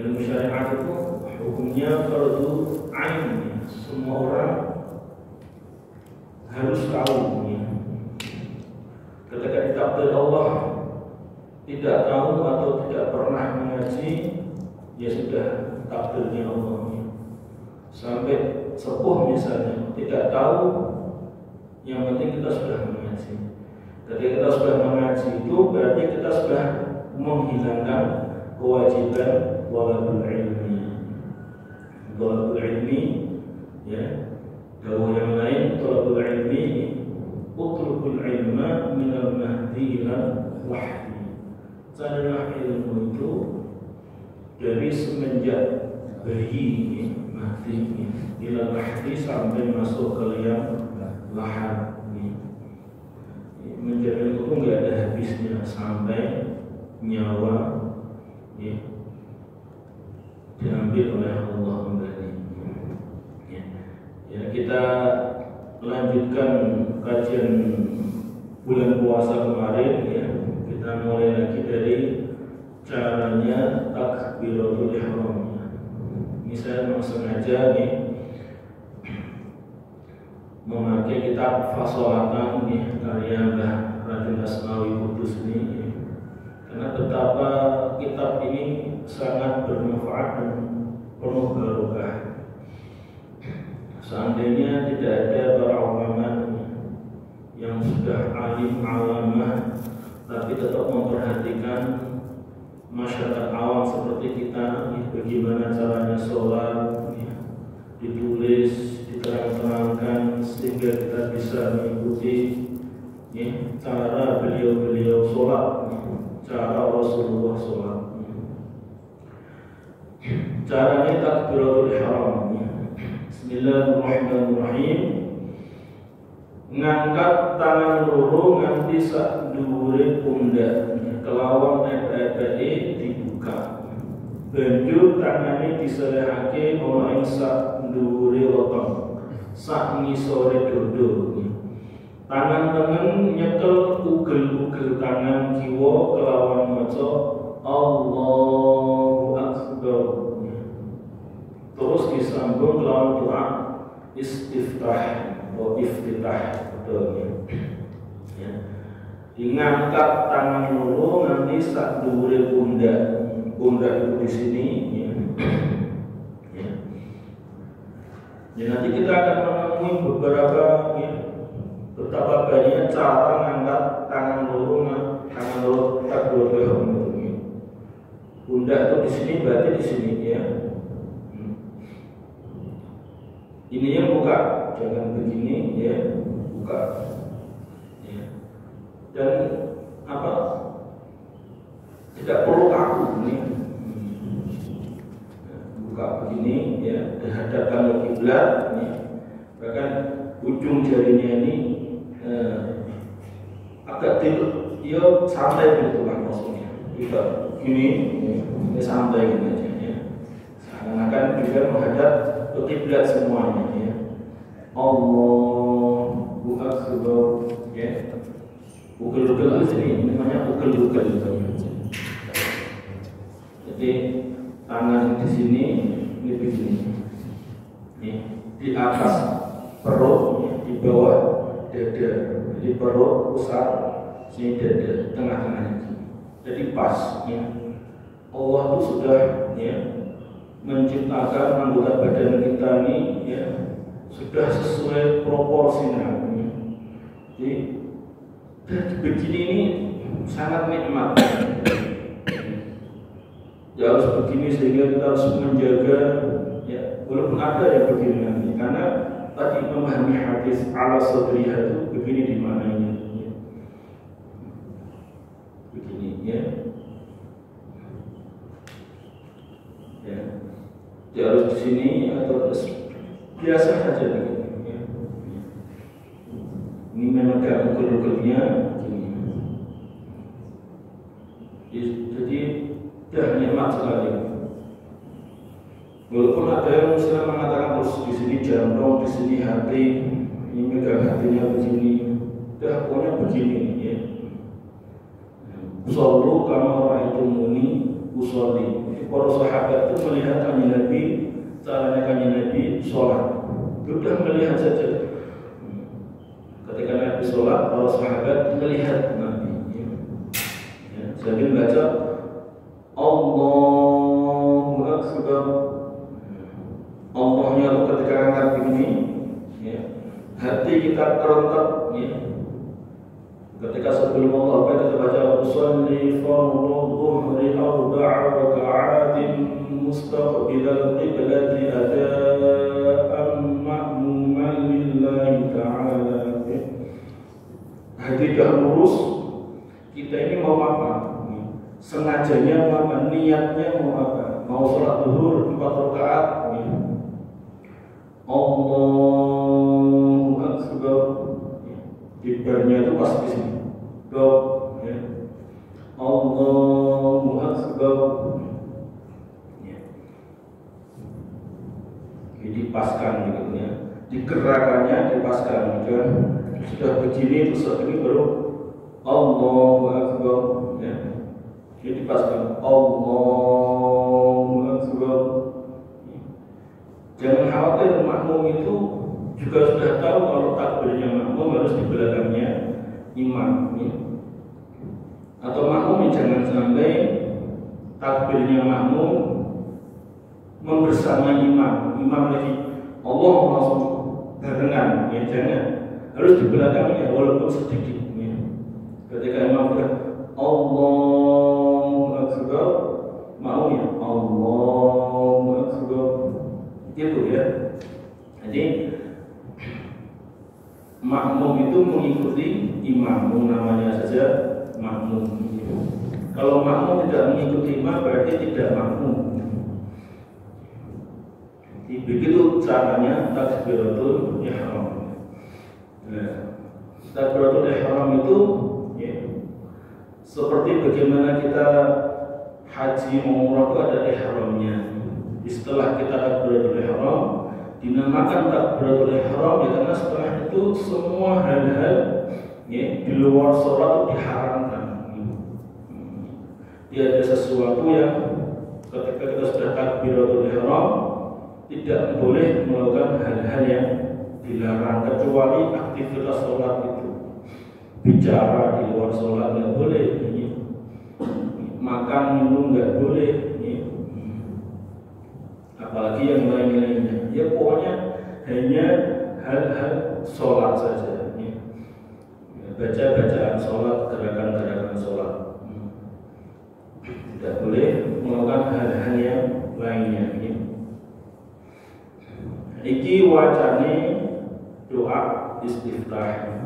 Ilmu syariat itu hukumnya fardu ain, semua orang harus tahu. Ketika ditakdir Allah tidak tahu atau tidak pernah mengaji, ya sudah takdirnya Allah. Sampai sepuh misalnya tidak tahu, yang penting kita sudah mengaji. Ketika kita sudah mengaji itu berarti kita sudah menghilangkan kewajiban thalabul ilmi. Thalabul ilmi, ya. Kalau yang lain thalabul ilmi, utlubul ilma minal mahdi ila wahdi. Carilah ilmu itu dari semenjak bayi mahdi ila wahdi sampai masuk ke liang lahat. Mencari ilmu nggak ada habisnya sampai nyawa diambil oleh Allah kembali. Ya, kita lanjutkan kajian bulan puasa kemarin. Ya, kita mulai lagi dari caranya takbiratul ihram. Ini saya memang sengaja memakai kitab Fasolatan karya Mbah Raden Asmawi Kudus ini, karena betapa kitab ini sangat bermanfaat dan penuh barokah. Seandainya tidak ada para ulama yang sudah alim alamah tapi tetap memperhatikan masyarakat awam seperti kita, bagaimana caranya sholat, ditulis, diterang-terangkan sehingga kita bisa mengikuti cara beliau-beliau sholat, cara Rasulullah sholat. Caranya takbiratul ihram. Bismillahirrahmanirrahim. Ngangkat tangan loro nganti sak dhuwure pundak, kelawan epeke dibuka. Banjur tangane diselehake ana ing sak dhuwure lotong, sak ngisore dodo. Tangan tengen nyekel ugel-ugel tangan kiwa kelawan maca Allahu Akbar. Terus disambung kelawan doa istiftah atau iftitah, betul ya. Ngangkat tangan loro nanti sak dhuwure pundak. Pundak itu di sini ya. Ya, nanti kita akan menemui beberapa betapa banyak cara ngangkat tangan loro takbiratul ihram. Pundak itu di sini berarti di sini ya. Ini yang buka, jangan begini ya, buka. Ya. Dan apa? Tidak perlu kaku nih. Buka begini ya, dihadapkan ke kiblat nih. Bahkan ujung jarinya ini agak tidur, dia santai betul kan maksudnya. Kita ini santai gini aja ya. Seakan-akan juga menghadap ke kiblat semuanya ya. Allahu Akbar ya. Ugel-ugel di sini namanya ugel-ugel. Jadi tangan di sini ini begini. Nih, di atas perut, di bawah dada. Jadi perut pusat, sini dada, tengah-tengahnya. Jadi pas ya. Allah itu sudah ya menciptakan anggota badan kita ini ya sudah sesuai proporsinya. Jadi begini ini sangat nikmat. Ya harus begini sehingga kita harus menjaga ya, walaupun ada yang begini nanti, karena tadi memahami hadis ala sadriha itu begini dimaknainya ya. Begini ya. Ya. Dia harus di sini atau biasa saja begini ya. Ini memegang ugel-ugelnya jadi dah nikmat sekali. Walaupun ada yang misalnya mengatakan terus di sini jantung, di sini hati, ini megang hatinya begini, dah pokoknya begini ya. Usollu kama ra'aitumuni usolli. para sahabat itu melihat kanjeng Nabi, caranya kanjeng Nabi sholat, sudah melihat saja. Ketika Nabi sholat, para sahabat melihat Nabi. Sambil baca Allahu Akbar. Allahnya itu ketika angkat begini, hati kita terentak. Ketika sebelum Allah kita baca usolli fardhu dhuhri arba'a raka'atin mustaqbilal qiblati adaan ma'muman lillahi ta'ala. Hati dah lurus, kita ini mau apa? Sengajanya mau apa? Niatnya mau apa? Mau sholat zuhur 4 rakaat. Allahu Akbar. Kibarnya itu pas di sini. Allahu Akbar. Dipaskan gitu ya. Digerakannya dipaskan gitu kan. Sudah begini terus ini baru Allahu Akbar ya. Jadi dipaskan Allahu Akbar. Jangan khawatir, makmum itu juga sudah tahu kalau takbirnya makmum harus di belakangnya imam ya. Atau makmum jangan sampai takbirnya makmum membersamai imam lagi Allah langsung barengan ya, jangan, harus di belakangnya walaupun sedikit ya. Ketika imam sudah Allahu Akbar, mau ya Allahu Akbar gitu ya. Jadi makmum itu mengikuti imam, namanya saja makmum. Kalau makmum tidak mengikuti imam berarti tidak makmum. Jadi begitu caranya takbiratul ihram. Takbiratul ihram itu ya, seperti bagaimana kita haji umrah itu ada ihramnya. Setelah kita takbiratul ihram dinamakan takbiratul ihram ya, karena setelah itu semua hal-hal ya, di luar sholat itu diharamkan. Ya, ada sesuatu yang ketika kita sudah takbiratul ihram tidak boleh melakukan hal-hal yang dilarang, kecuali aktivitas sholat itu. Bicara di luar sholat nggak boleh, makan minum nggak boleh, apalagi yang lain-lainnya. Ya pokoknya hanya hal-hal sholat saja. Baca-bacaan sholat, gerakan-gerakan sholat. Tidak boleh melakukan hal-hal yang lainnya. Iki wacane doa istiftah.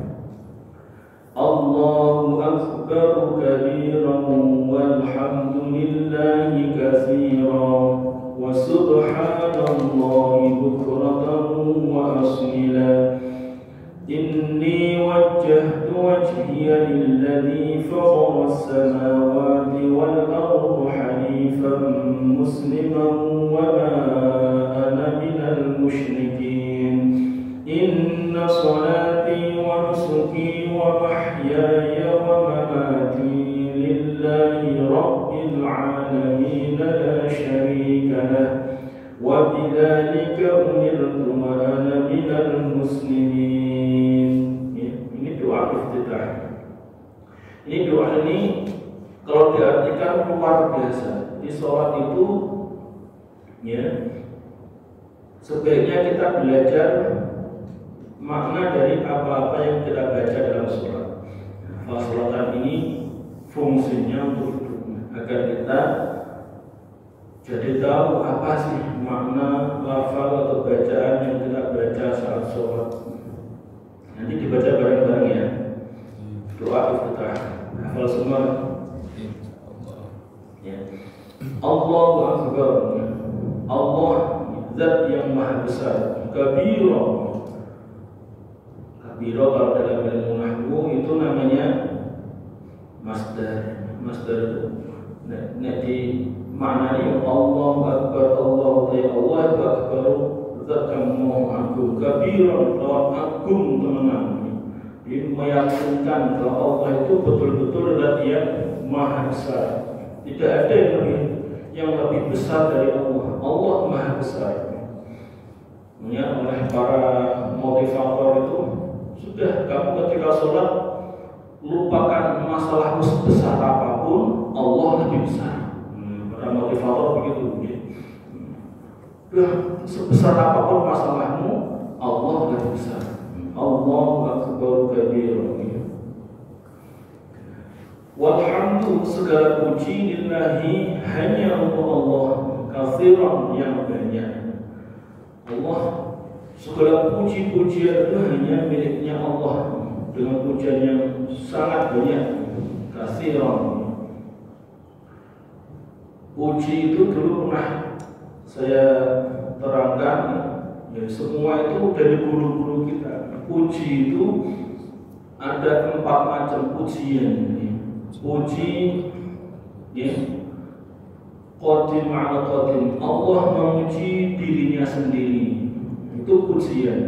Allahu akbar kabiran walhamdulillahi katsiran wa subhanallahi bukratan wa asila. Inni wajjahtu wajhiya lilladzi fatara as-samawati wal arda hanifan musliman wa ma ana minal musyrikin. Inna salati wa nusuki wa mahyaya wa mamati lillahi rabbil alamin la syarika lah wa bidzalika umirtu wa ana minal muslimin. Ini doa iftitah. Ini doa ini kalau diartikan luar biasa. Di sholat itu ya, sebaiknya kita belajar makna dari apa-apa yang kita baca dalam sholat. Sholatan ini fungsinya untuk hidup, agar kita jadi tahu apa sih makna lafal atau bacaan yang kita baca saat sholat. Nanti dibaca bareng-bareng ya. Doa iftitah. Hafal semua. Ya. Allahu Akbar. Allah Zat yang maha besar. Kabira. Kabira kalau dalam ilmu nahwu itu namanya masdar. Masdar itu di maknanya Allahu Akbar, Allahu Akbar, Zat yang maha agung. Kabira lawan agung teman-teman. Ini meyakinkan bahwa Allah itu betul-betul Zat yang maha besar. Tidak ada yang lebih besar dari Allah. Allah Maha Besar. Oleh para motivator itu, sudah kamu ketika sholat lupakan masalahmu sebesar apapun, Allah lebih besar. Para motivator begitu. Sebesar apapun masalahmu, Allah lebih besar. Allahu akbar kabira. Walhamdu, segala puji lillahi, hanya untuk Allah, katsiran, yang banyak. Allah, segala puji-pujian itu hanya miliknya Allah, dengan pujian yang sangat banyak, katsiran. Puji itu dulu pernah saya terangkan, ya, semua itu dari guru-guru kita. Puji itu ada 4 macam pujian. Puji, ya, qadim ala qadim, Allah memuji dirinya sendiri, itu pujian.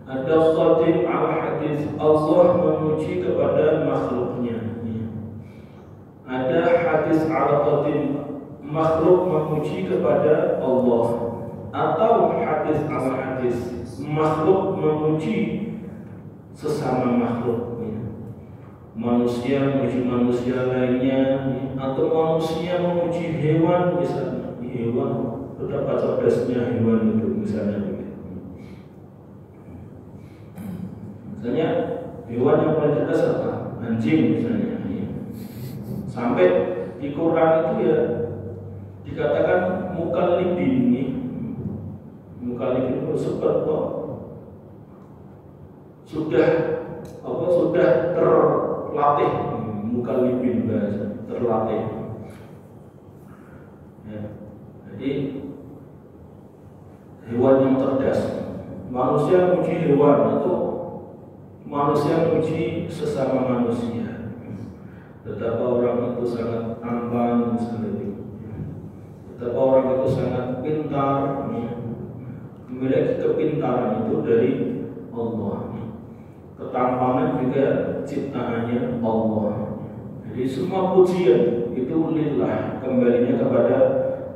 Ada qadim ala hadis, Allah memuji kepada makhluknya. Ada hadis ala qadim, makhluk memuji kepada Allah. Atau hadis ala hadis, makhluk memuji sesama makhluk. Manusia memuji manusia lainnya, atau manusia memuji hewan, misalnya hewan, betapa cerdasnya hewan itu, misalnya begitu. Misalnya hewan yang paling cerdas apa? Anjing misalnya. Sampai di Quran itu ya dikatakan mukallibin, mukallibin itu seperti apa? Sudah terlatih, mukallibin bahasa terlatih. Ya. Jadi hewan yang cerdas, manusia memuji hewan, atau manusia memuji sesama manusia. Betapa orang itu sangat tampan, betapa orang itu sangat pintar, memiliki kepintaran itu dari Allah. Ketampanan juga ciptaannya Allah. Jadi semua pujian itu lillah, kembalinya kepada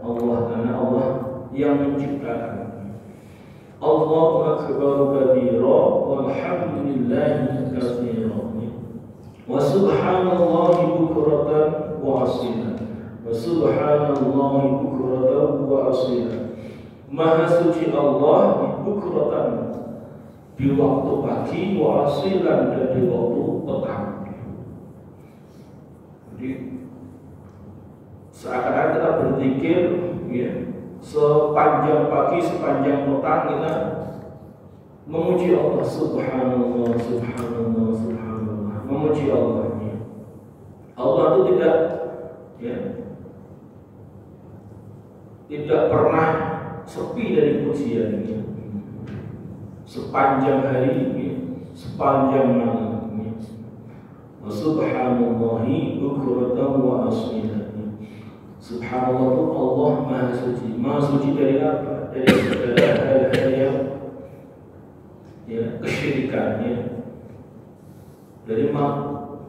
Allah, karena Allah yang menciptakan. Allahu akbar kabira, walhamdulillahi katsira, wa subhanallahi bukratan wa asila, wa subhanallahi bukratan wa asila. Maha suci Allah bukratan, di waktu pagi, wa asilan, dan di waktu petang. Jadi seakan-akan kita berzikir, ya, sepanjang pagi, sepanjang petang kita memuji Allah. Subhanallah, subhanallah, subhanallah, memuji Allah. Ya. Allah itu tidak pernah sepi dari pujian. Ya. Sepanjang hari, sepanjang malam. Subhanallahi bukratan wa asila. Subhanallah itu Allah Maha Suci. Maha Suci dari apa? Dari segala hal-hal yang, ya, kesyirikan, ya. Dari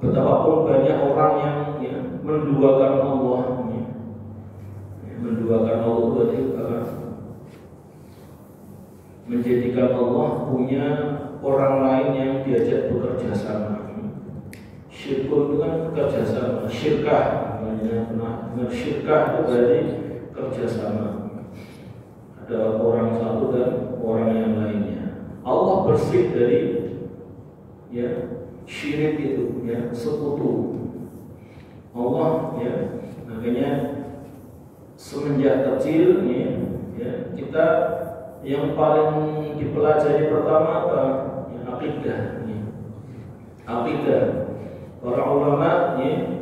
betapapun banyak orang yang, ya, menduakan Allah, ya. Menduakan Allah berarti apa? Menjadikan Allah punya orang lain yang diajak bekerja sama. Syirkul itu kan bekerja sama, syirkah, namanya syirkah itu berarti kerja sama. Ada orang satu dan orang yang lainnya. Allah bersih dari, ya, syirik itu, ya, sekutu. Allah, ya, makanya semenjak kecil, ya, kita yang paling dipelajari pertama apa? Ya, akidah. Ya. Akidah. Para ulama, ya,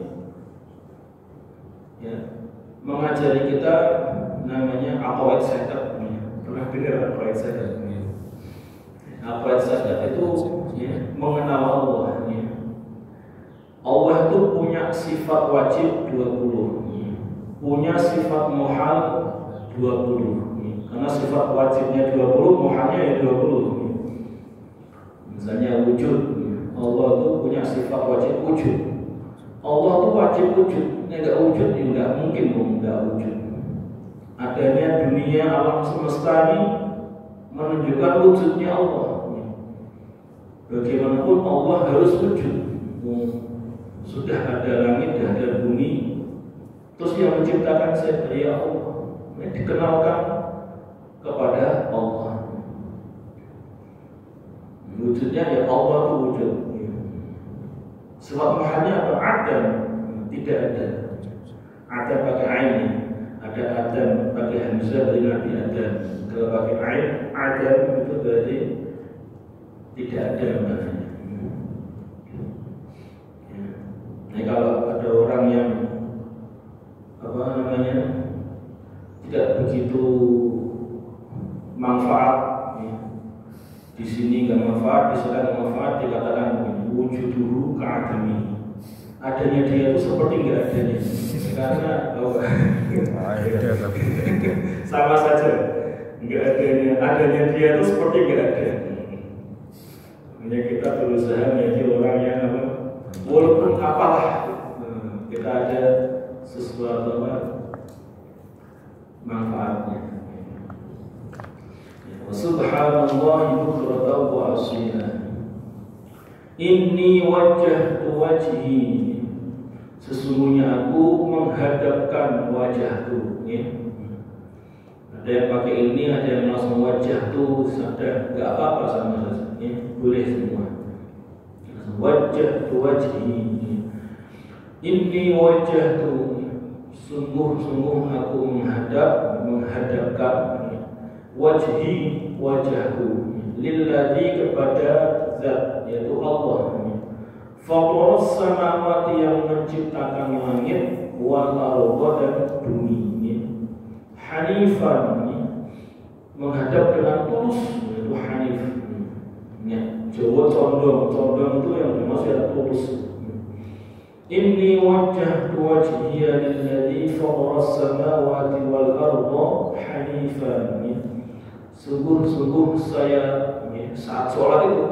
mengajari kita namanya aqwaid sadat. Ya. Pernah dengar aqwaid sadat? Ya. Aqwaid sadat itu, ya, mengenal Allah. Ya. Allah itu punya sifat wajib 20, ya. Punya sifat muhal 20. Karena sifat wajibnya 20, muhalnya ya 20. Misalnya wujud, Allah itu punya sifat wajib wujud. Allah itu wajib wujud. Enggak wujud, ya enggak mungkin enggak wujud. adanya dunia alam semesta ini menunjukkan wujudnya Allah. Bagaimanapun Allah harus wujud. Sudah ada langit, ada bumi, terus yang menciptakan saya ya Allah. Ini dikenalkan kepada Allah. Wujudnya ya Allah itu wujud. Sebab mahalnya apa? Adam, tidak ada. Adam pakai ain, ada Adam pakai hamzah dari Nabi Adam. Kalau pakai ain, Adam itu berarti tidak ada maknanya. Nah, kalau ada orang yang tidak begitu manfaat, di sini nggak manfaat, di sana nggak manfaat, dikatakan wujuduhu ka'adami. Adanya dia itu seperti nggak adanya, karena sama saja, nggak adanya dia itu seperti nggak ada. Hanya kita berusaha menjadi orang yang walaupun apalah kita ada sesuatu manfaatnya. Subhanallah bukratan wa asila. Inni wajjahtu wajhi. Sesungguhnya aku menghadapkan wajahku. Ada yang pakai ini, ada yang langsung wajahtu, sudah nggak apa-apa sama saja. Boleh semua. Wajjahtu wajhi. Inni wajjahtu. Sungguh-sungguh aku menghadapkan wajhi, wajahku lilladzi kepada zat, yaitu Allah. Faqras samawati, yang menciptakan langit, wal arda, dan bumi. Hanifan, menghadap dengan tulus, yaitu hanif. Jawa condong itu yang dimaksud tulus. Inni wajjahtu wajhiya lilladzi faqras samawati wal arda hanifan. Sungguh-sungguh saya saat sholat itu,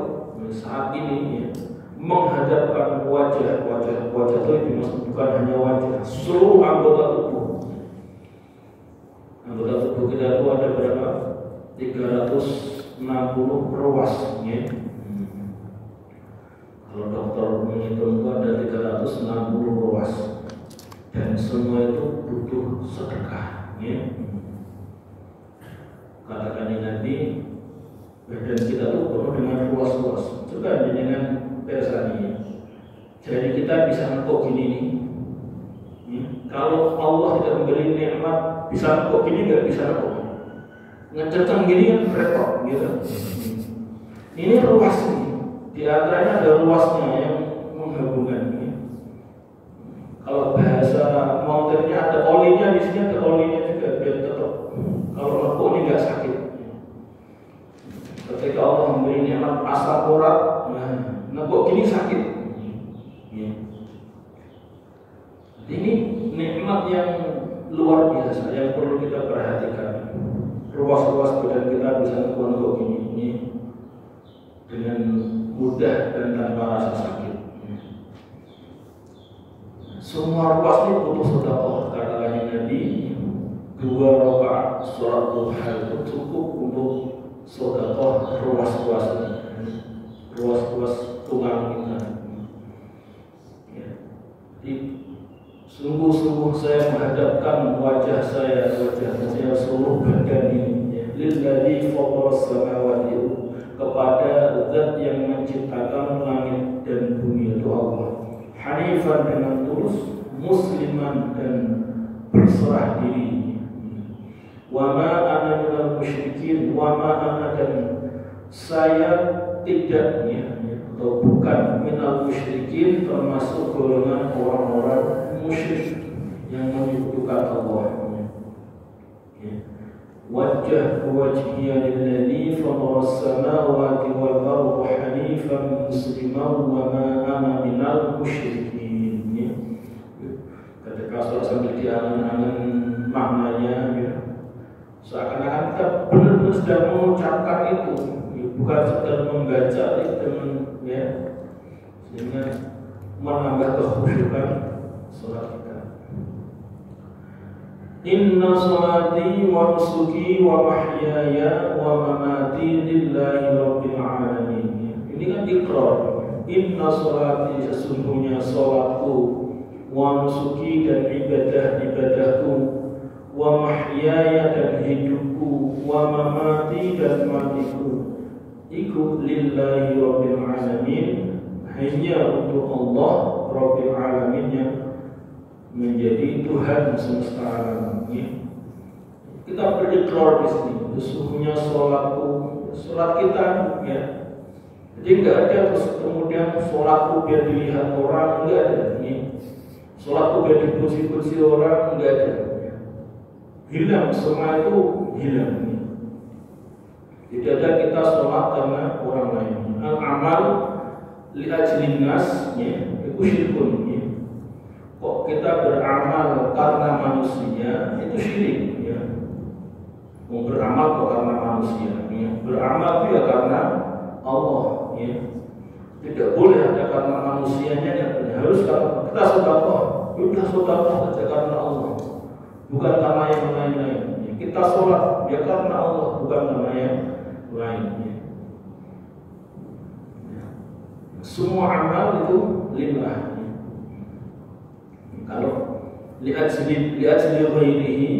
saat ini menghadapkan wajah itu dimaksud bukan hanya wajah, seluruh anggota tubuh. Anggota tubuh kita itu ada berapa? 360 ruas. Kalau dokter menghitung itu ada 360 ruas, dan semua itu butuh sedekah. Katakan Nabi, badan kita tuh penuh dengan ruas-ruas. Coba dengan persani. Jadi kita bisa ngekok gini nih. Kalau Allah tidak memberi nikmat, bisa ngekok gini, nggak bisa ngekok. Ngececeng gini kan repot, gitu. Ini ruas nih. Di antaranya ada ruasnya yang menghubungkan. Kalau bahasa mountainnya ada olinya, di sini ada olinya juga biar tetap. Kalau ngekok ini nggak sakit. Ketika Allah memberi nikmat asam urat, ngekok gini sakit. Ini nikmat yang luar biasa yang perlu kita perhatikan. Ruas-ruas badan kita bisa ngekok gini dengan mudah dan tanpa rasa sakit. Semua ruas ini butuh sedekah. Katakan Nabi, 2 rakaat sholat duha itu cukup untuk sedekah ruas-ruas ini, ruas-ruas tulang kita. Jadi sungguh-sungguh saya menghadapkan wajah saya seluruh badan ini lilladzi faqras samawati, kepada zat yang menciptakan langit dan bumi, itu Allah. Hanifan, dengan tulus, musliman, dan berserah diri. Wa ma ana minal musyrikin, wa ma ana, dan saya tidak atau bukan minal musyrikin, termasuk golongan orang-orang musyrik yang menyekutukan Allah. Wajjahtu wajhiya lilladzi faqras samawati wal arda hanifan musliman wa ma ana minal musyrikin. Ketika sholat sambil diangan-angan maknanya, seakan-akan kita benar-benar sedang mengucapkan itu, bukan sekedar membaca itu, sehingga menambah kekhusyukan sholat kita. Inna sholati wa nusuki wa mahyaya wa mamati lillahi rabbil alamin. Ini kan ikrar. Inna sholati, sesungguhnya sholatku, wa nusuki, dan ibadah-ibadahku, wa mahyaya, dan hidupku, wa mamati, dan matiku, iku lillahi rabbil alamin, hanya untuk Allah rabbil alamin yang menjadi Tuhan semesta alam. Kita berikrar di sini, sesungguhnya sholatku, sholat kita, ya. Jadi nggak ada terus kemudian sholatku biar dilihat orang, nggak ada. Sholatku biar dipuji-puji orang, nggak ada. Hilang, semua itu hilang. Tidak ada kita sholat karena orang lain. Al-amal li ajlin nas, itu syirkun. Kok kita beramal karena manusia, itu syirik, ya. Mau beramal kok karena manusia, ya. Beramal itu ya karena Allah, ya. Tidak boleh ada karena manusianya, ya. Harus kita sedekah saja karena Allah, bukan karena yang lain-lain. Ya. Kita sholat ya karena Allah, bukan karena yang lain. Ya. Semua amal itu lillah. Kalau li'ajli ghairihi,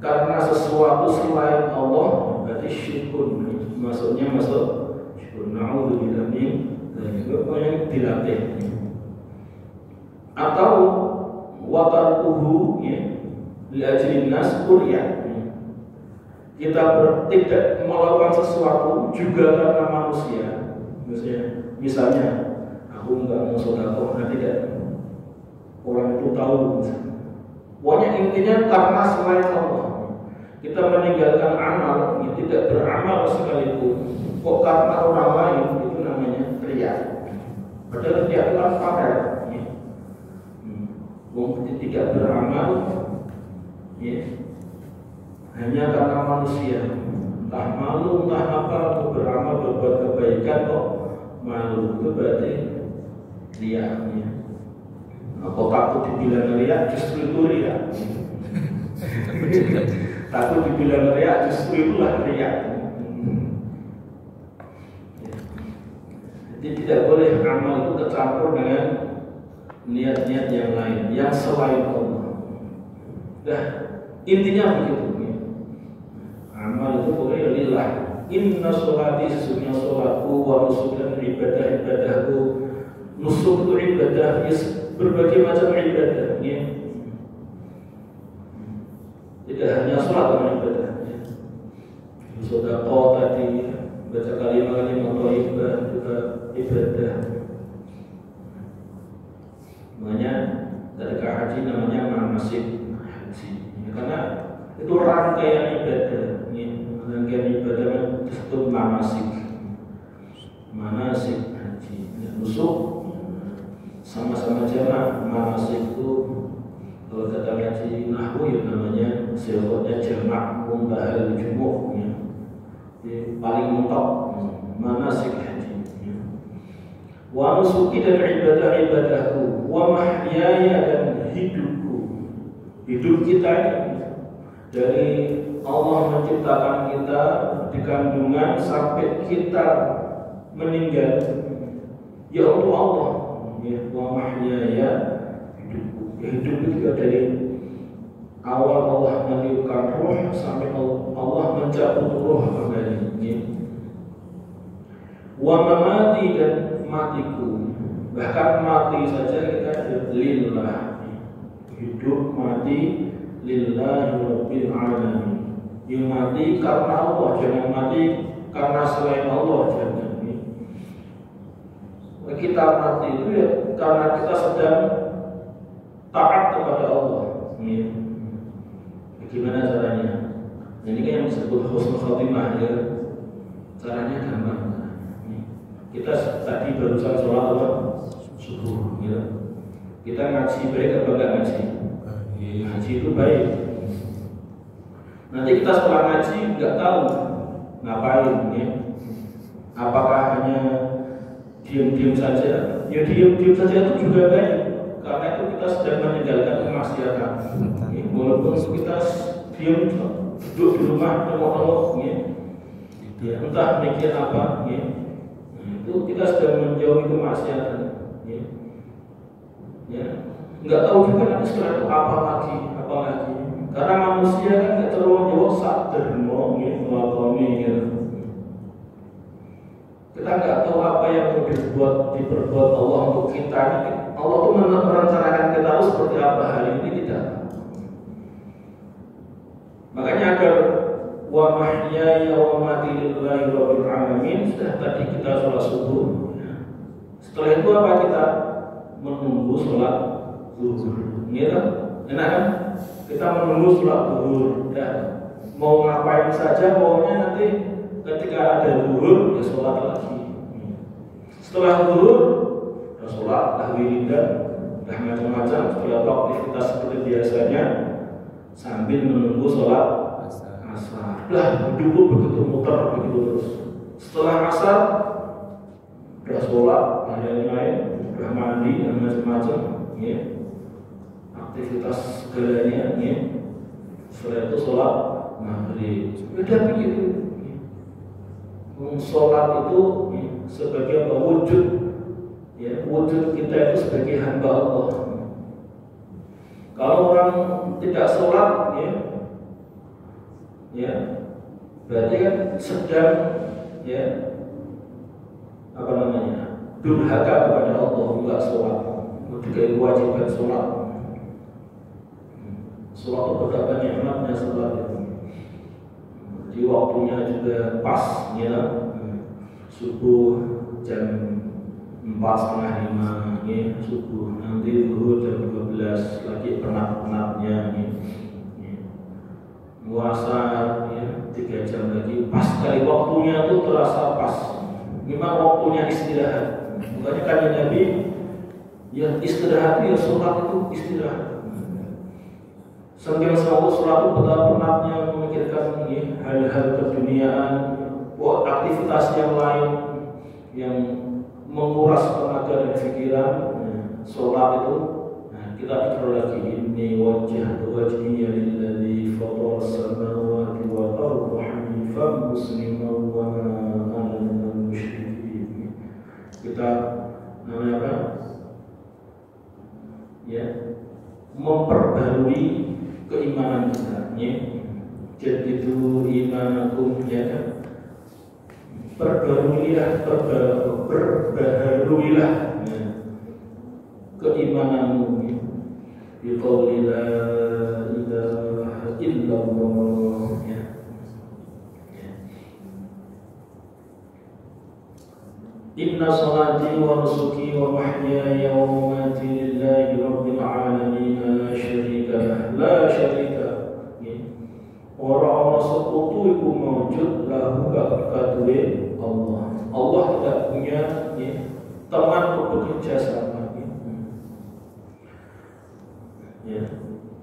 karena sesuatu selain Allah, berarti syirkun. Maksudnya masuk syirkun. Na'udzubillah min dzalik, yang dilatih. Atau watarkuhu, ya, li'ajli nas qurya. Kita tidak melakukan sesuatu juga karena manusia. Misalnya aku nggak mau sedekah, tidak orang itu tahu. Pokoknya intinya karena selain Allah. Kita meninggalkan amal, ya, tidak beramal sekalipun, kok karena orang lain, itu namanya riya. Padahal riya itu kan pamer, ya. Tidak beramal, ya, hanya karena manusia. Entah malu, entah apa, untuk beramal berbuat kebaikan kok malu, itu berarti riya, ya. Kok takut dibilang riya, justru itu riya. Takut dibilang riya, justru itulah riya. Jadi tidak boleh amal itu tercampur dengan niat-niat yang lain, yang selain Allah. Nah, intinya begitu. Amal itu boleh lillah. Inna sholati, sesungguhnya sholatku, wa nusuk, dan ibadah-ibadahku. Nusuk itu ibadah, berbagai macam ibadah, ya. Tidak hanya sholat yang ibadah, ya. Sedekah tadi, baca kalimat-kalimat thayyibah juga ibadah. Makanya ketika haji namanya manasik haji, ya, karena itu rangkaian ibadah, ya. Rangkaian ibadah disebut manasik haji, ya. Nusuk sama-sama jamak. Manasik itu kalau kata ngaji nahwu, ya, namanya sifatnya jamak muntahal jumuh, ya. Paling mentok manasik haji, ya. Wa nusuki, dan ibadah-ibadahku, wa mahyaya, dan hidupku. Hidup kita ini dari Allah menciptakan kita di kandungan sampai kita meninggal, ya untuk Allah. Ya, wa mahyaya, hidupku. Hidup itu juga dari awal Allah meniupkan roh sampai Allah mencabut roh kembali. Ya. Wa mamati, dan matiku. Bahkan mati saja kita lillah. Hidup mati lillahi rabbil alamin. Yang mati karena Allah, jangan mati karena selain Allah, jangan. Kita mati itu ya karena kita sedang taat kepada Allah. Ya. Bagaimana caranya? Ini kan yang disebut husnul khotimah, ya. Caranya gampang. Kita tadi barusan sholat apa? Subuh, ya. Kita ngaji baik apa enggak ngaji? Ngaji itu baik. Nanti kita setelah ngaji nggak tahu ngapain, ya. Apakah hanya diam-diam saja? Ya diam-diam saja itu juga baik, karena itu kita sedang meninggalkan kemaksiatan. walaupun kita diam duduk di rumah tengok-tengok ya, entah mikir apa itu kita sudah menjauhi kemaksiatan ya. Nggak tahu juga nanti setelah itu apa lagi karena manusia kan nggak terlalu jauh sadar mau melakoni kita nggak tahu apa yang diperbuat Allah untuk kita. Allah tuh merencanakan kita harus seperti apa hari ini tidak. Makanya agar wa mahyaya wa mamati lillahi rabbil alamin, sudah tadi kita sholat subuh. Setelah itu apa kita menunggu sholat zuhur. Enak kan? Kita menunggu sholat zuhur. Ya. Mau ngapain saja, pokoknya nanti ketika ada zuhur ya sholat lagi. Setelah zuhur ya sholat, tahwidan, dah macam-macam. Setelah aktivitas seperti biasanya sambil menunggu sholat asar. Lah duduk begitu muter begitu terus. Setelah asar udah sholat, yang lain, udah mandi dan macam-macam, aktivitas segalanya, setelah itu sholat maghrib. Udah begitu. Sholat itu sebagai apa? Wujud, wujud kita itu sebagai hamba Allah. Kalau orang tidak sholat, berarti kan sedang, durhaka kepada Allah, enggak sholat. Ketika kewajiban sholat, sholat itu berapa nikmatnya sholat itu. Di waktunya juga pas, subuh jam 4:30, subuh, nanti zuhur jam 12 lagi penat-penatnya, puasa 3 jam lagi, pas sekali waktunya itu terasa pas. Memang waktunya istirahat. Makanya kan Nabi istirahat ya sholat itu istirahat. Sambil selalu sholat itu betapa penatnya memikirkan hal-hal keduniaan, aktivitas yang lain yang menguras tenaga dan pikiran. Sholat itu kita ikrar lagi, inni wajjahtu wajhiya lilladzi fatara as-samawati wal arda hanifan musliman wa ma ana minal musyrikin. Kita namanya apa? Memperbarui keimanan kita. Jadi itu imanakum perbaharuilah keimananmu biqauli la ilaha illallah. Inna salati wa nusuki wa mahyaya wa mamati lillahi rabbil alamin la syarika orang sekutu iku mawujud lahu kaduwe Allah. Allah tidak punya teman untuk bekerja sama.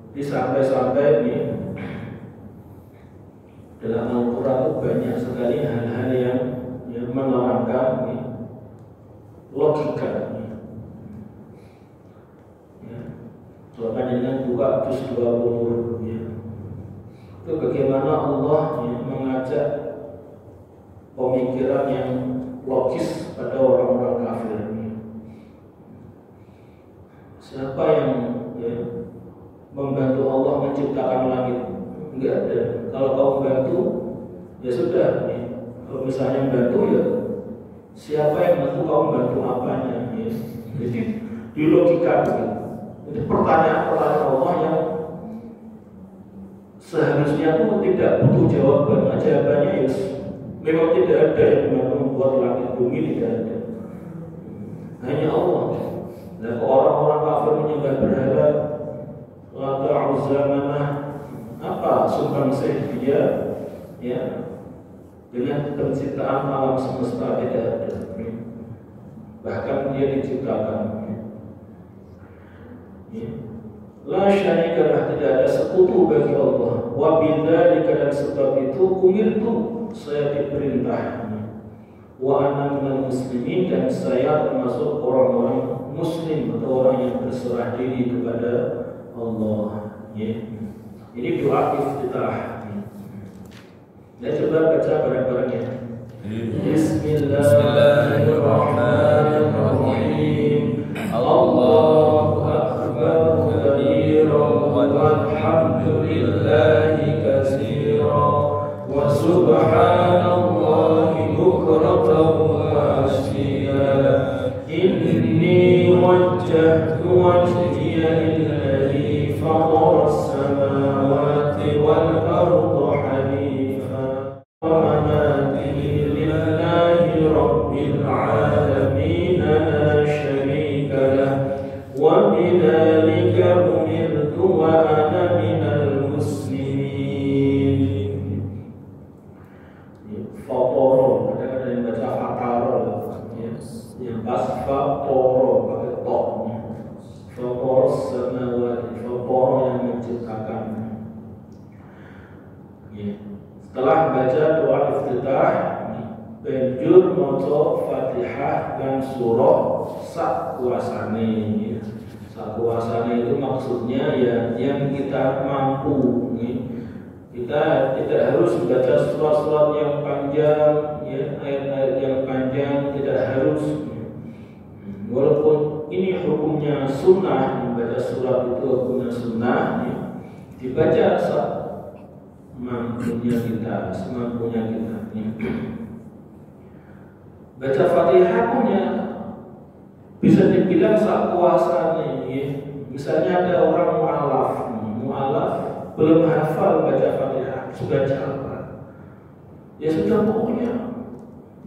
Di sampai-sampai dalam Al-Quran itu banyak sekali hal-hal yang menerangkan logika. Kalau panjenengan buka juz 20, itu bagaimana Allah mengajak pemikiran yang logis pada orang-orang kafir. Siapa yang membantu Allah menciptakan langit? Enggak ada. Kalau kau membantu, ya sudah. Kalau misalnya membantu, ya siapa yang membantu, kau membantu apanya? Jadi di logika begitu. Itu pertanyaan-pertanyaan Allah yang seharusnya itu tidak butuh jawaban. Jawabannya memang tidak ada yang membuat langit bumi, tidak ada. Hanya Allah. Dan orang-orang kafir menyembah berhala, Lata Uzza Manah, apa sumbangsih dia dengan penciptaan alam semesta tidak ada. Bahkan dia diciptakan. La syarikalah, tidak ada sekutu bagi Allah. Wa bidzalika, dan sebab itu umirtu, saya diperintah. Wa ana minal muslimin, dan saya termasuk orang-orang muslim atau orang yang berserah diri kepada Allah. ya. Ini doa iftitah. Ya, coba baca bareng-bareng ya. Bismillahirrahmanirrahim. Allahu akbar kabiran walhamdulillahi katsiran wa subhanallahi bukratan wa asila. Inni wajjahtu wajhiya lilladzi fatara as-samawati wal arda hanifa wa ma lillahi rabbil alamin la syarika lah wa bidzalika umirtu wa ana minal muslimin. Fatara, kadang-kadang yang baca fatara ya. Yang pas fatara pakai toknya. Fatara samawati, fatara yang menciptakan. Ya. Setelah baca doa iftitah, banjur maca Fatihah dan surah sak kuasane. Ya. Sak kuasane itu maksudnya ya yang kita mampu. Ya. Kita tidak harus membaca surat-surat yang panjang, ya, ayat-ayat yang panjang tidak harus. Walaupun ini hukumnya sunnah, membaca surat itu hukumnya sunnah, ya, dibaca semampunya kita, semampunya kita. Ya. Baca Fatihah punya bisa dibilang sak kuasanya. Ya. Misalnya ada orang mu'alaf belum hafal baca Fatihah, sudah hafal. Ya sudah, pokoknya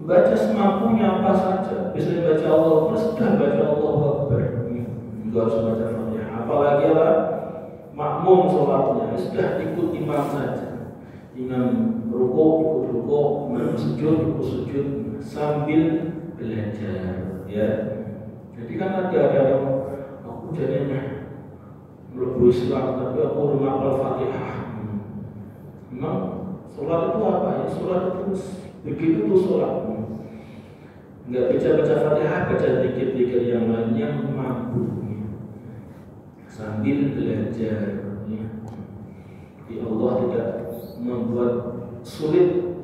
baca semampunya apa saja. Bisa dibaca Allah, sudah baca Allah Akbar. Juga harus baca Fatihah. Apalagi lah makmum sholatnya, sudah ikut imam saja. Imam rukuk ikut rukuk, imam sujud ikut sujud sambil belajar. Ya. Jadi kan ada yang aku jadinya melebu Islam, tapi aku belum hafal Fatihah. Memang sholat itu apa ya? Sholat itu begitu tuh sholat. Nggak bisa baca Fatihah, baca dikit-dikit yang lain yang mampu. Sambil belajar. Allah tidak membuat sulit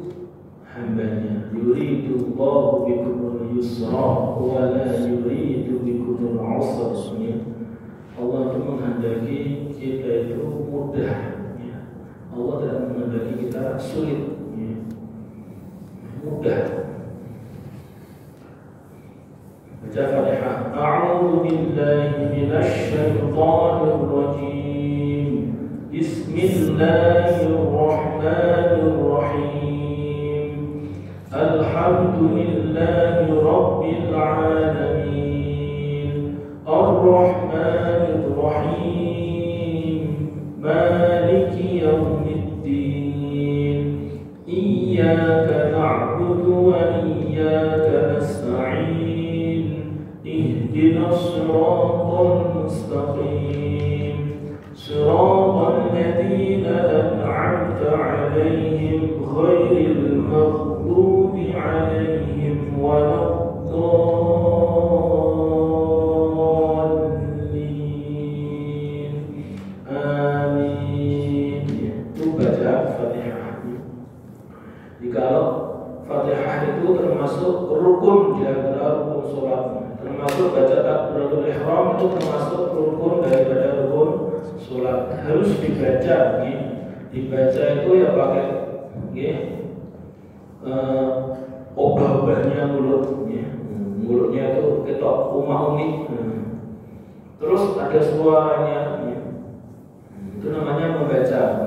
hambanya. Yuridullahu bikumul yusra wa la yuridu bikumul usra. Allah itu menghendaki kita itu mudah, ya. Allah tidak menghendaki kita sulit, ya. Mudah. Baca Fatihah. A'udzu billahi minasy syaithanir rajim. Bismillahirrahmanirrahim. Alhamdulillahi rabbil alamin. Ar-Rahmanir Rahim. Maliki yaumiddin. Iyyaka na'budu wa iyyaka nasta'in. Ihdinas siratal mustaqim. Siratal ladzina an'amta 'alaihim ghairil maghdubi 'alaihim waladdallin. Amin. Itu baca Fatihah. Jikalau Fatihah itu termasuk rukun di antara rukun sholat, termasuk baca takbiratul ihram itu termasuk rukun daripada rukun sholat, harus dibaca. Dibaca itu ya pakai obah-obahnya mulutnya itu ketok umah-umih, terus ada suaranya, itu namanya membaca.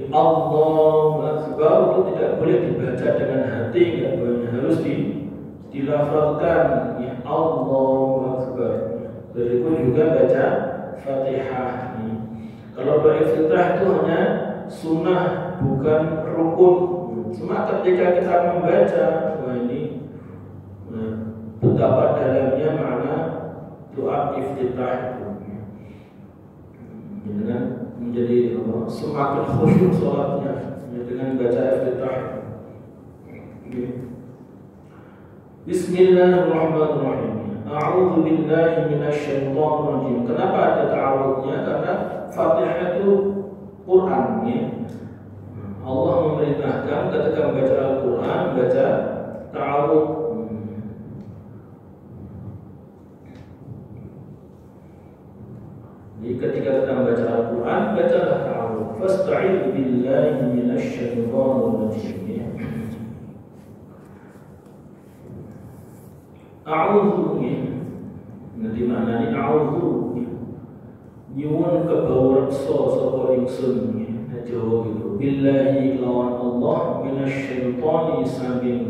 Allahu Akbar itu tidak boleh dibaca dengan hati, nggak boleh, harus dilafalkan, ya, Allahu Akbar. Berikut juga baca Fatihah. Kalau beriftitah itu hanya sunnah, bukan rukun. Cuma ketika kita membaca, wah ini betapa dalamnya makna doa iftitah itu. Dengan menjadi semakin khusyuk sholatnya dengan baca iftitah. Bismillahirrahmanirrahim. A'udzu billahi minasyaitonir rajim. Kenapa ada ta'awudnya? Karena Fatihah itu Quran ya. Allah memerintahkan ketika membaca Al-Quran baca ta'awud. Jadi ketika kita membaca Al-Quran bacalah ta'awud. Fasta'idz billahi minasyaitonir rajim. A'udzu nanti maknanya a'udzu nyuwun kebawreksa sapa ingsun Jawa gitu. Billahi lawan Allah minasyaitani saking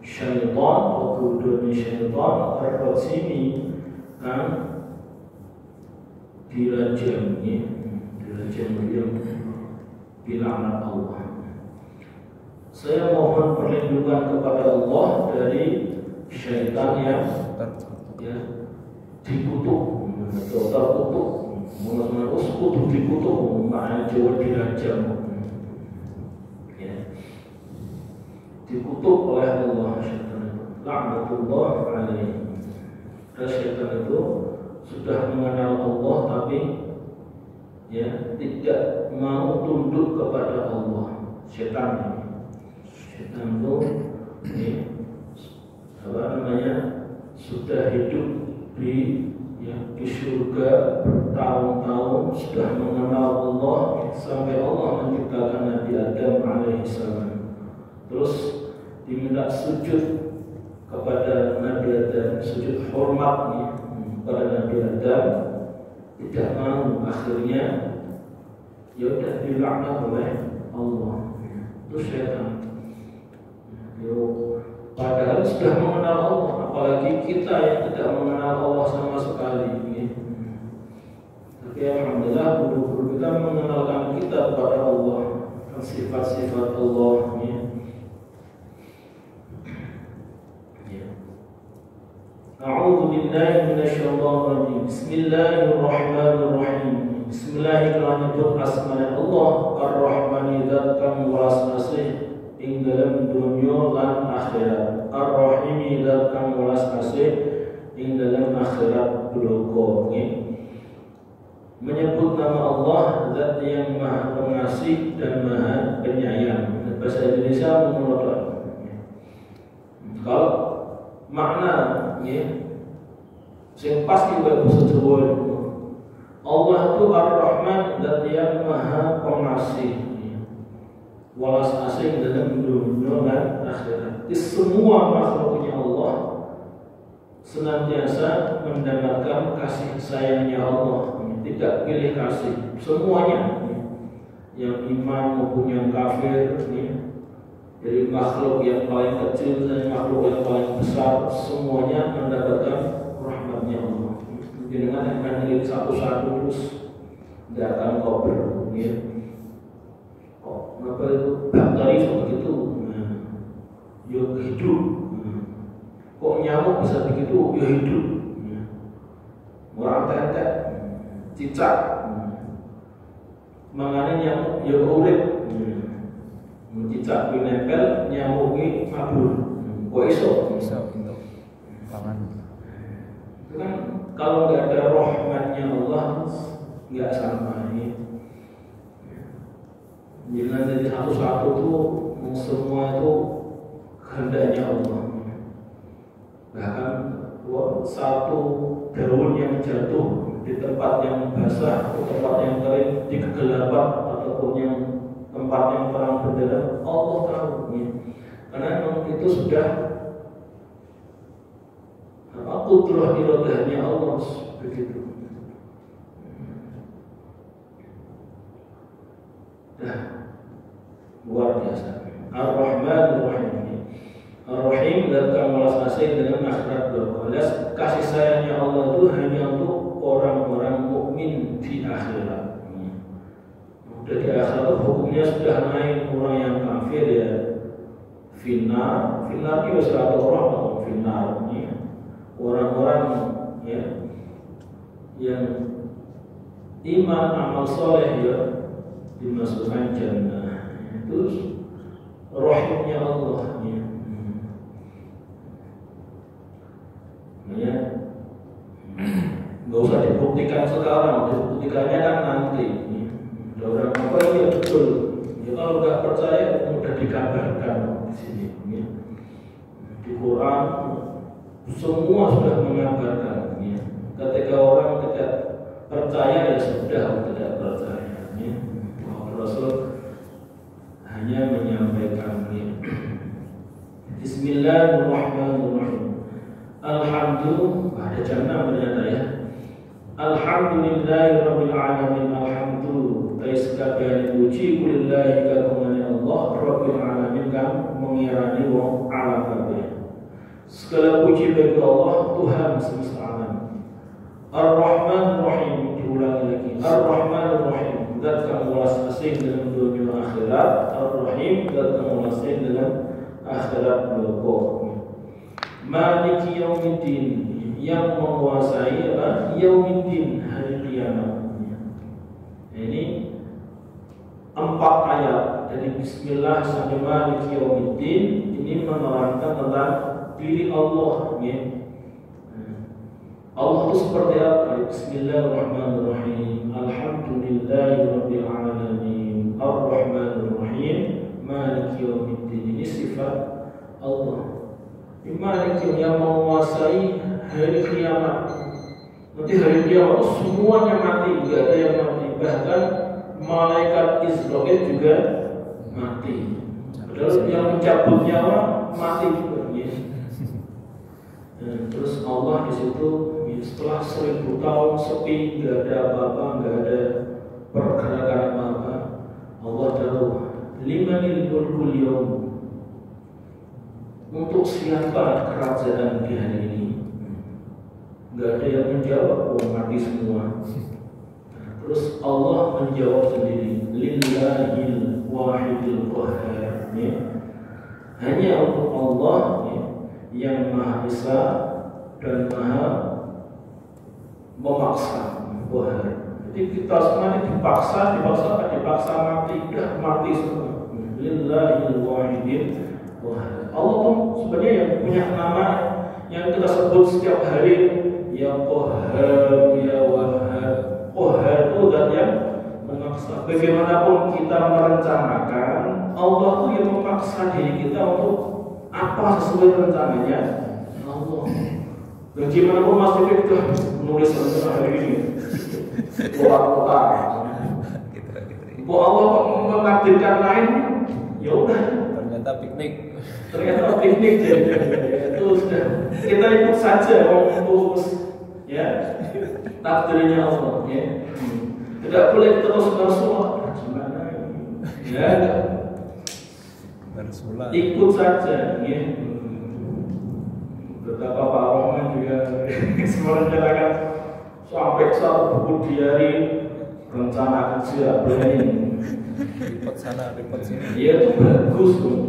syaitan wa kudune syaitan ar-rajimi kan dirajam dilaknat Allah. Saya mohon perlindungan kepada Allah dari syaitan yang ya dikutuk atau terkutuk, mengenai kutuk dikutuk, maknanya Jawa dirajam, ya, dikutuk oleh Allah syaitan itu, laknatullah alaihi. Dan syaitan itu sudah mengenal Allah tapi ya tidak mau tunduk kepada Allah. Syaitan itu ya, apa namanya, sudah hidup di surga bertahun-tahun, sudah mengenal Allah sampai Allah menciptakan Nabi Adam alaihissalam. Terus diminta sujud kepada Nabi Adam, sujud hormat kepada Nabi Adam, tidak mau. Akhirnya ya udah dilaknat oleh Allah. Itu syaitan. Padahal sudah mengenal Allah, apalagi kita yang tidak mengenal Allah sama sekali. Tapi alhamdulillah guru-guru kita mengenalkan kita kepada Allah, sifat-sifat Allah. A'udzu billahi minasyaitonir rajim. Bismillahirrahmanirrahim. Bismillahirrahmanirrahim. Asma Allah Ar-Rahman zat kang welas asih ing dalam dunia lan akhirat. Ar-Rahim zat kang welas asih ing dalam akhirat bloko. Menyebut nama Allah zat yang maha pengasih dan maha penyayang. Bahasa Indonesia mengulang. Kalau makna yang pasti bahasa Jawa, Allah itu Ar-Rahman zat yang maha pengasih, walas asih dalam dunia dan akhirat. Di semua makhluknya Allah senantiasa mendapatkan kasih sayangnya Allah, tidak pilih kasih. Semuanya, yang iman maupun yang kafir, dari makhluk yang paling kecil dan makhluk yang paling besar, semuanya mendapatkan rahmatnya Allah. Dengan akan diri satu-satu terus tidak akan kober. Apa itu bakteri seperti itu? Ya hidup. Kok nyamuk bisa begitu? Ya hidup. Orang tetek, cicak, makanya nyamuk ya urip. Cicak nempel, nyamuk ini mabur. Kok iso? Bisa untuk pangan. Itu kan kalau nggak ada rahmatnya Allah nggak sama ini. Jangan jadi satu-satu tuh semua itu kehendaknya Allah. Bahkan satu daun yang jatuh di tempat yang basah atau tempat yang kering, di kegelapan ataupun yang tempat yang terang benderang, Allah tahu. Karena memang itu sudah qudrah iradahnya Allah begitu. Nah, luar biasa. Ar-Rahmanir-Rahim. Ar-Rahim dan welas asih dengan akhirat berbalas. Kasih sayangnya Allah itu hanya untuk orang-orang mukmin di akhirat. Udah di akhirat hukumnya sudah naik. Orang yang kafir ya finnar itu sudah orang atau finnar ini. Orang-orang ya yang iman amal soleh ya dimasukkan jannah. Terus rahimnya Allah ya. dibuktikan sekarang, dibuktikannya kan nanti. Ada orang apa iya betul. Ya kalau nggak percaya mudah dikabarkan di sini. Ya. Di Quran semua sudah mengabarkan. Ya. Ketika orang tidak percaya ya sudah tidak percaya. Ya. Rasul hanya menyampaikan. Ya. Bismillahirrahmanirrahim. Alhamdulillah, ada jannah ternyata ya. Alhamdulillahirabbil alamin. Alhamdulillah, segala puji kulillahi kagungane Allah rabbil alamin kang mengirani wong alam kabeh. Segala puji bagi Allah Tuhan semesta alam. Ar-Rahman Rahim, diulangi lagi. Ar-Rahman Rahim, zat kang welas asih dalam dunia akhirat. Ar-Rahim, zat kang welas asih dalam akhirat loko. Maliki yaumiddin, yang menguasai apa? Yaumiddin, hari kiamat. Ini 4 ayat dari Bismillah sampai Maliki yaumiddin ini menerangkan tentang diri Allah. Ya. Allah itu seperti apa? Bismillahirrahmanirrahim. Alhamdulillahirabbil alamin. Ar-Rahmanir-Rahim. Maliki yaumiddin. Ini sifat Allah. Maliki yang menguasai hari kiamat. Nanti hari kiamat itu semuanya mati, tidak ada yang mati. Bahkan malaikat Israfil juga mati. Padahal yang mencabut nyawa mati juga. Ya. Terus Allah di situ setelah 1000 tahun sepi, tidak ada apa-apa, tidak ada pergerakan apa-apa, Allah taruh limanil mulkul yaum, untuk siapa kerajaan di hari ini? Nggak ada yang menjawab, mati semua. Terus Allah menjawab sendiri, lillahil wahidil qahhar. Ya. Hanya untuk Allah ya, yang Maha Esa dan Maha memaksa. Jadi kita semua dipaksa mati, dah mati semua. Lillahil wahidil qahhar. Allah tuh sebenarnya yang punya nama yang kita sebut setiap hari, ya Qahhar, ya Wahhab. Qahhar itu zat yang memaksa. Bagaimanapun kita merencanakan, Allah tuh yang memaksa diri kita untuk apa sesuai rencananya Allah. Bagaimanapun Mas Fikri sudah menulis rencana hari ini, kotak-kotak. Bu Allah mengabdikan lain, ya udah. Ternyata piknik itu sudah kita ikut saja untuk ya takdirnya Allah ya. Tidak boleh terus bersuara gimana ya, ikut saja ya. Betapa Pak Rahman juga merencanakan sampai 1 buku diari rencana kerja planning, report sana report sini. Ya itu bagus tuh.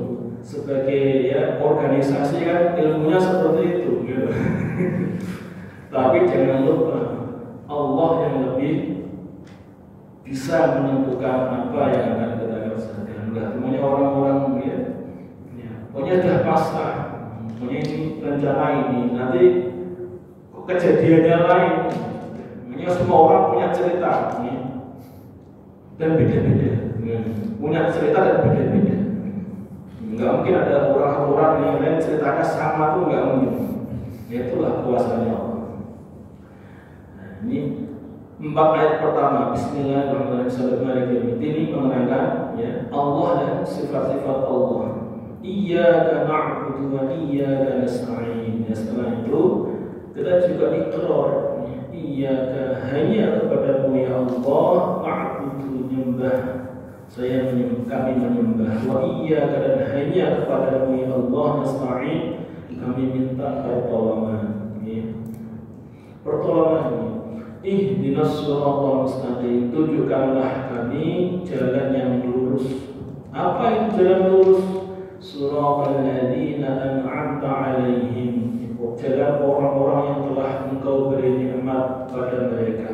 Sebagai ya organisasi kan ilmunya seperti itu gitu. Tapi jangan lupa Allah yang lebih bisa menentukan apa yang akan kita kerjakan. Enggak semuanya orang-orang ya. Pokoknya sudah pasrah. Pokoknya ini rencana ini nanti kejadiannya lain. Pokoknya semua orang punya cerita ya. Dan beda-beda. Punya cerita dan beda-beda. Enggak mungkin ada orang-orang yang lain ceritanya sama tuh, enggak mungkin. Itulah kuasanya Allah. Nah, ini 4 ayat pertama Bismillahirrahmanirrahim ini menerangkan ya Allah dan sifat-sifat Allah. Iyyaka na'budu wa iyyaka nasta'in. Ya, setelah itu kita juga ikrar iyyaka, hanya kepadamu ya Allah na'budu, nyembah, kami menyembah, wa iyyaka, dan hanya kepadamu ya Allah nasta'in, kami minta pertolongan. Pertolongan ihdinas siratal mustaqim, tunjukkanlah kami jalan yang lurus. Apa itu jalan lurus? Siratal ladzina an'amta 'alaihim, jalan orang-orang yang telah Engkau beri nikmat pada mereka.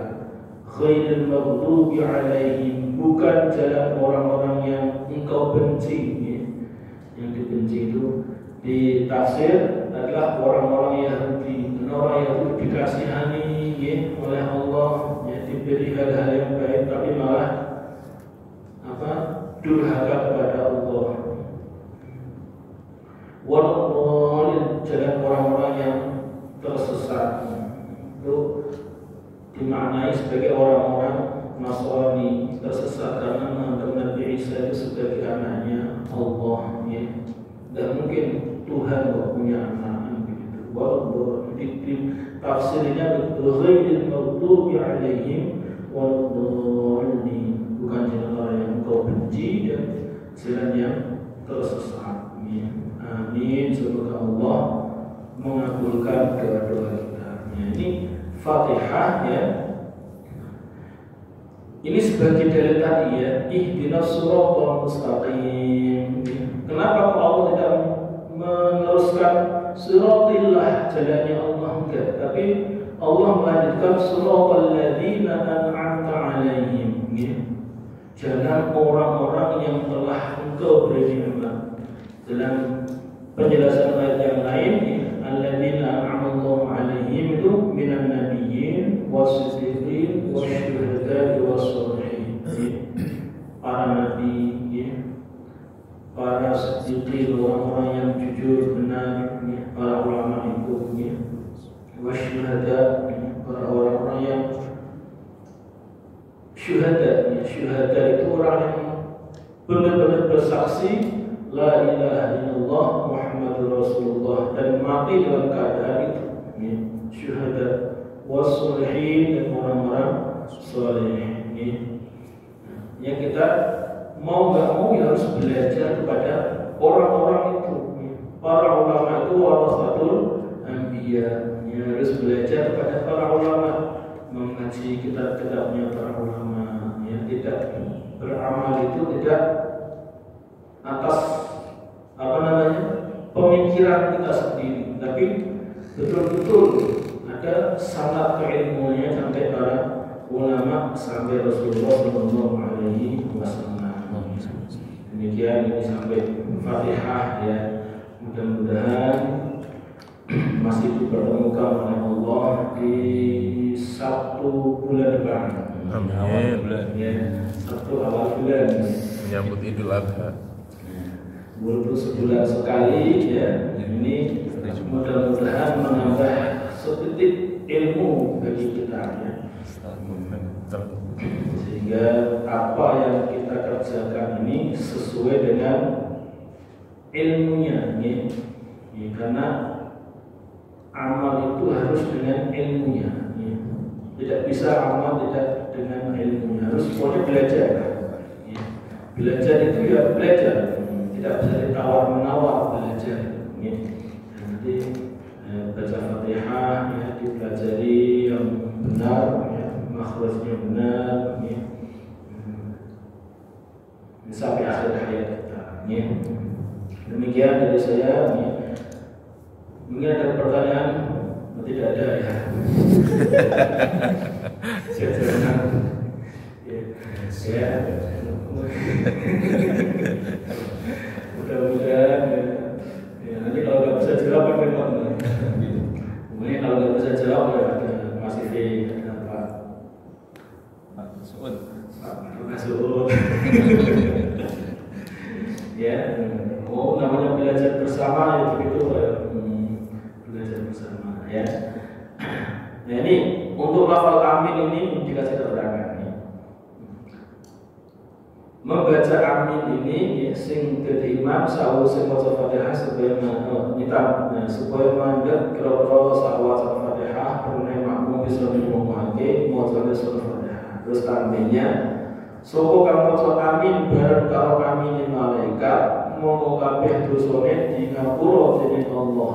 Ghairil maghdubi 'alaihim, bukan jalan orang-orang yang Engkau benci. Yang dibenci itu ditafsir adalah orang-orang Yahudi. Orang Yahudi dikasihani oleh Allah, ya, diberi hal-hal yang baik tapi malah durhaka kepada Allah. Wallahu jalan orang-orang yang tersesat itu dimaknai sebagai orang-orang Nasrani tersesat karena menganggap Nabi Isa itu sebagai anaknya Allah, ya. Dan mungkin Tuhan tidak punya anak begitu. Wallahu tafsirnya ghairil maghdubi alaihim waladdallin, bukan jalan orang yang kau benci dan jalan yang tersesat. Amin. Semoga Allah mengabulkan doa-doa kita. Ini Fatihah, ya. Ini sebagai dalil tadi, ya, ihdinas siratal mustaqim. Kenapa Allah tidak meneruskan siratillah, jalannya Allah, enggak, tapi Allah melanjutkan siratal ladzina an'amta alaihim, ya. Jalan orang-orang yang telah Engkau beri nikmat. Dalam penjelasan ayat yang lain, alladzina an'amallahu alaihim itu minan nabiyyin wasiddiqin wasyuhada'i wassalihin. Para nabi, ya, para siddiqin, orang-orang yang jujur benar, ya, para ulama itu, ya, wasyuhada, para orang-orang yang syuhada, ya. Syuhada itu orang yang benar-benar bersaksi la ilaha illallah Muhammadur Rasulullah dan mati dalam keadaan itu, ya. Syuhada wassalihin, dan orang-orang saleh, ya. Yang kita mau nggak mau ya harus belajar kepada orang-orang itu, ya. Para ulama itu warasatul anbiya, ya. Harus belajar kepada para ulama, mengaji kitab-kitabnya para ulama, ya. Tidak beramal itu tidak atas pemikiran kita sendiri, tapi betul-betul ada sanad keilmuannya sampai para ulama, sampai Rasulullah Shallallahu Alaihi Wasallam. Demikian ini sampai Fatihah, ya. Mudah-mudahan masih dipertemukan oleh Allah di Sabtu bulan depan. Amin. Ya, Sabtu awal bulan. Menyambut Idul Adha. Walaupun sebulan sekali, ya. Ini mudah-mudahan menambah sedikit ilmu bagi kita, ya. Sehingga apa yang kita kerjakan ini sesuai dengan ilmunya, ya. Ya, karena amal itu harus dengan ilmunya, ya. Tidak bisa amal tidak dengan ilmunya, harus semuanya belajar, ya. Belajar itu ya belajar, tidak bisa ditawar-menawar belajar, ya. Nanti baca Fatihah, ya, dipelajari yang benar, ya, makhrajnya benar, ya. Sampai akhir hayat kita, ya. Demikian dari saya, ya. Mungkin ada pertanyaan? Tidak ada, ya. Ya. Mudah-mudahan, ya. Nanti kalau nggak bisa jawab apa gimana? Mungkin kalau nggak bisa jawab ya ada Mas Ivi, ada Pak Suud. Ya, namanya belajar bersama ya begitu, ya. Belajar bersama, ya. Nah, ini untuk lafal amin ini dikasih keterangan, ya. Membaca amin ini, ya, sing dadi imam sawu sing maca Fatihah supaya mandek kira-kira sawaca Fatihah pernah makmum bisa ngomongake maca surah Fatihah. Terus tambahnya sapa kang maca amin bareng karo amine malaikat monggo kabeh dosane di ngapura dening Allah.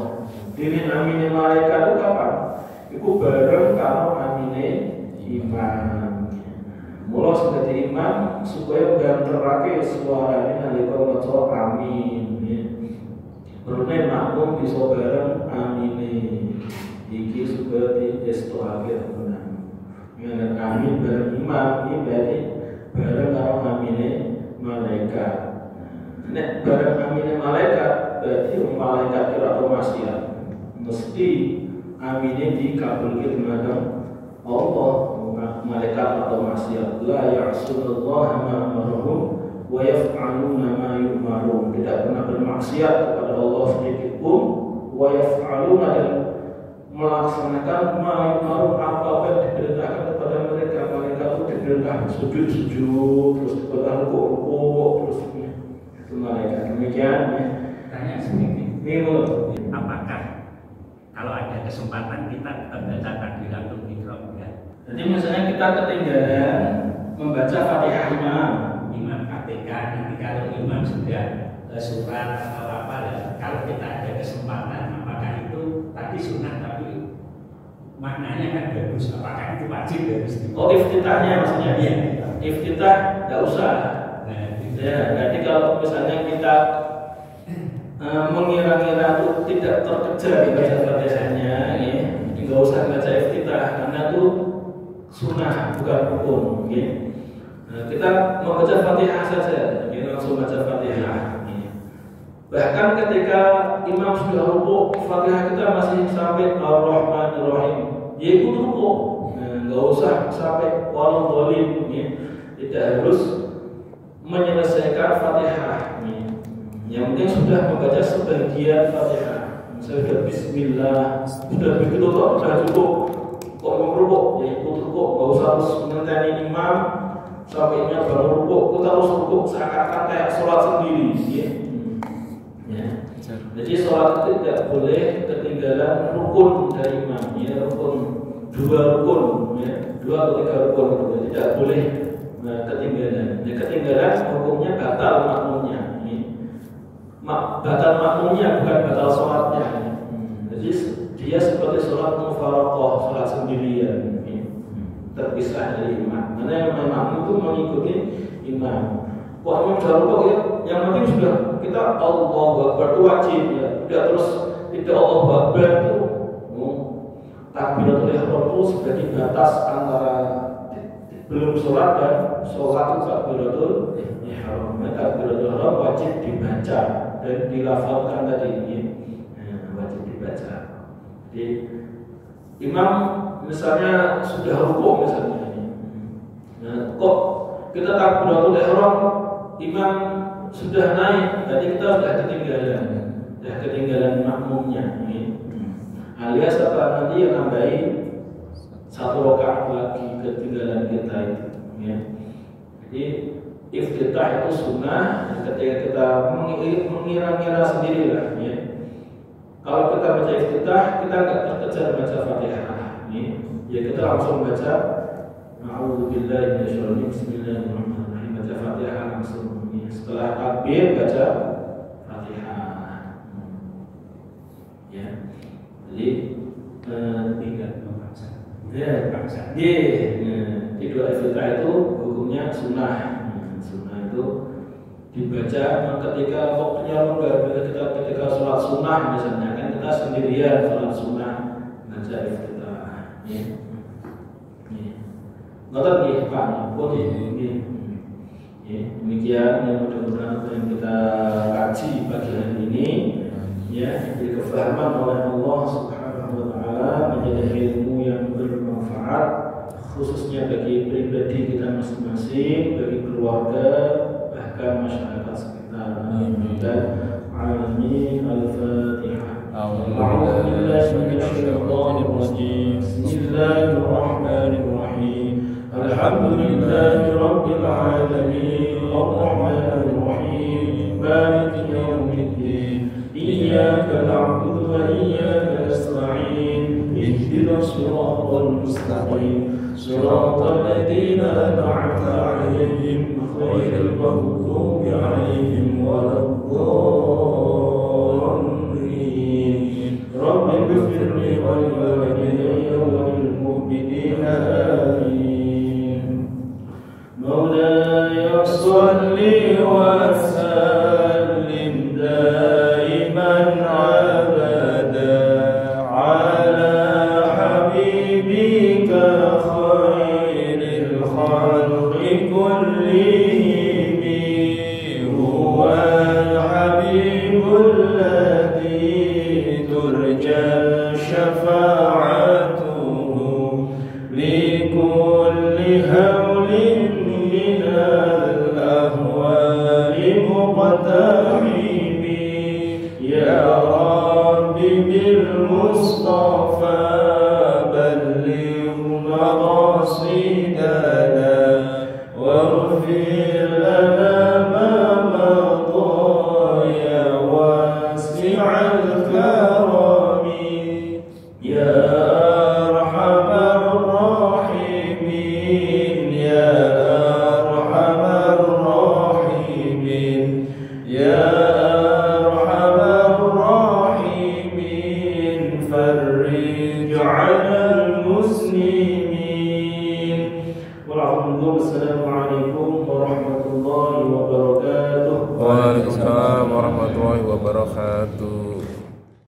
Dene amine malaikat itu kapan? Iku bareng karo amine imam. Mula sebagai imam supaya banterake suarane nalika maca amin, ya. Berarti makmum bisa bareng amine. Iki supaya diestuake tenan. Yen amin bareng imam iki berarti bareng karo amine malaikat. Nek bareng amine malaikat berarti malaikat kira otomasiat. Mesti amine dikabulke tenaga Allah, malaikat atau maksiat. La ya'sunallaha ma amarahum wa yaf'aluna ma yu'marun. Tidak pernah bermaksiat kepada Allah sedikit pun. Wa yaf'aluna, dan melaksanakan ma yu'marun, apa yang diperintahkan kepada mereka. Mereka itu diperintahkan sujud, terus diperintahkan rukuk, terus itu malaikat. Demikian ya. Tanya sedikit. Minggu. Apakah kalau ada kesempatan kita baca takbiratul ihram ya? Jadi misalnya kita ketinggalan membaca Fatihah Imam KTK, nanti kalau imam sudah surat atau apa, kalau kita ada kesempatan, apakah itu tadi sunnah tapi maknanya kan bagus, apakah itu wajib harus di? Oh, iftitahnya maksudnya? Iya. Iftitah nggak usah. Nah, Ya, jadi kalau misalnya kita mengira-ngira itu tidak terkejar di baca Fatihahnya, ya, nggak usah baca iftitah karena itu sunnah bukan rukun. Ya. Nah, kita membaca Fatihah saja, ya, langsung baca Fatihah. Ya. Bahkan ketika imam sudah rukuk, Fatihah kita masih sampai Ar-Rahmanir-Rahim, ya ikut rukuk. Nah, nggak usah sampai waladhdallin, ya. Tidak harus menyelesaikan Fatihah. Yang penting sudah membaca sebagian Fatihah. Misalnya sudah Bismillah, sudah begitu kok sudah cukup. Kok mau rukuk, ya ikut rukuk. Gak usah harus mengenteni imam sampai imam baru rukuk. Kita harus rukuk seakan-akan kayak sholat sendiri. Ya. Ya. Jadi sholat itu tidak boleh ketinggalan rukun dari imam. Ya, rukun, dua rukun, ya, 2 atau 3 rukun itu tidak boleh ketinggalan. Ya, ketinggalan hukumnya batal makmumnya. Batal makmumnya bukan batal sholatnya. Jadi dia seperti sholat mufaraqah, sholat sendirian, terpisah dari imam. Karena yang makmum itu mengikuti imam. Kok imam sudah rukuk ya, yang penting sudah kita Allahu Akbar itu wajib ya. Tidak terus tidak Allahu Akbar itu takbiratul ihram itu sebagai batas antara belum sholat dan sholat itu takbiratul ihram. Takbiratul ihram wajib dibaca dan dilafalkan tadi, ya. Wajib dibaca. Jadi imam misalnya sudah rukuk misalnya, nah, kok kita takbiratul ihram imam sudah naik, tadi kita sudah ketinggalan makmumnya, ya. Alias apa nanti yang nambahi 1 rakaat lagi ketinggalan kita itu, ya. Jadi iftitah itu sunnah ketika kita mengira-ngira sendiri lah, ya. Kalau kita baca iftitah, kita nggak terkejar baca Fatihah, ya kita langsung baca A'udzubillahi minasyaitonir rajim, Bismillahirrahmanirrahim, baca Fatihah langsung. Ya. Setelah takbir baca Fatihah, ya. Jadi tidak memaksa. Ya, di doa iftitah itu hukumnya sunnah. Sunnah itu dibaca ketika waktunya longgar. Ketika sholat sunnah misalnya, kan kita sendirian sholat sunnah baca iftitah. Ya. Ngotot nggih Pak, pun nggih. Ya, demikian yang mudah-mudahan apa yang kita kaji pagi hari ini, ya, diberi kefahaman oleh Allah Subhanahu wa taala, menjadi ilmu yang bermanfaat khususnya bagi pribadi kita masing-masing, bagi keluarga, bahkan masyarakat sekitar. Amin. Alamin. Al-Fatihah. Bismillahirrahmanirrahim. Alhamdulillahi Rabbil Alamin. Ar-Rahmanir Rahim. Maliki yawmiddin. Iyyaka na'budu wa iyyaka nasta'in. Ihdinas siratal mustaqim. صراط الذين أنعمت عليهم غير المغضوب عليهم ولا الضالين رب اغفر لي ولوالدي وللمؤمنين آمين مولاي صل وسلم دائما أبدا على حبيبك شفاعته وتحيمي يا رب بالمصطفى بلغ مقاصدنا واغفر لنا ما مضى يا واسع الكرم يا أرحم الراحمين يا أرحم الراحمين يا أرحم الراحمين فرج على المسلمين والسلام عليكم ورحمة الله وبركاته. Waalaikumsalam warahmatullahi wabarakatuh.